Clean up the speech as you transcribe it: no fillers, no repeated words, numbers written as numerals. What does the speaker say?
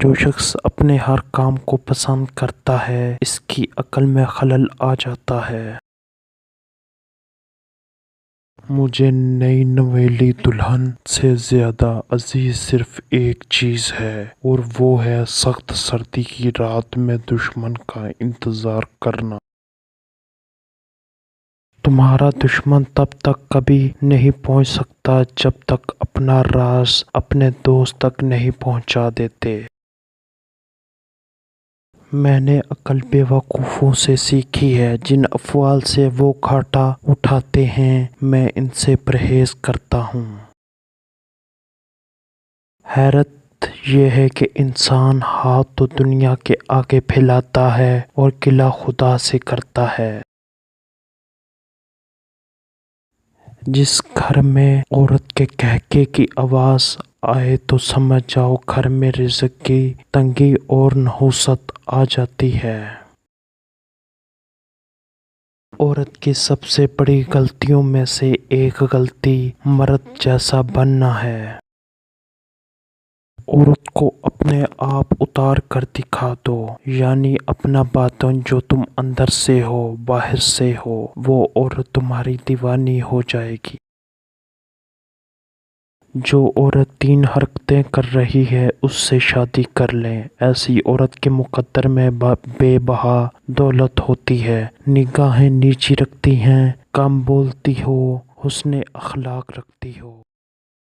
جو شخص اپنے ہر کام کو پسند کرتا ہے اس کی عقل میں خلل آ جاتا ہے۔ مجھے نئی نویلی دلہن سے زیادہ عزیز صرف ایک چیز ہے اور وہ ہے سخت سردی کی رات میں دشمن کا انتظار کرنا۔ تمہارا دشمن تب تک کبھی نہیں پہنچ سکتا جب تک اپنا راز اپنے دوست تک نہیں پہنچا دیتے۔ میں نے عقل بے وقوفوں سے سیکھی ہے، جن افعال سے وہ گھاٹا اٹھاتے ہیں میں ان سے پرہیز کرتا ہوں۔ حیرت یہ ہے کہ انسان ہاتھ تو دنیا کے آگے پھیلاتا ہے اور گلہ خدا سے کرتا ہے۔ جس گھر میں عورت کے قہقہے کی آواز آئے تو سمجھ جاؤ گھر میں رزق کی تنگی اور نحوست آ جاتی ہے۔ عورت کی سب سے بڑی غلطیوں میں سے ایک غلطی مرد جیسا بننا ہے۔ عورت کو اپنے آپ اتار کر دکھا دو، یعنی اپنا باطن جو تم اندر سے ہو باہر سے ہو، وہ عورت تمہاری دیوانی ہو جائے گی۔ جو عورت 3 حرکتیں کر رہی ہے اس سے شادی کر لیں، ایسی عورت کے مقدر میں بے بہا دولت ہوتی ہے، نگاہیں نیچی رکھتی ہیں، کم بولتی ہو، حسن اخلاق رکھتی ہو۔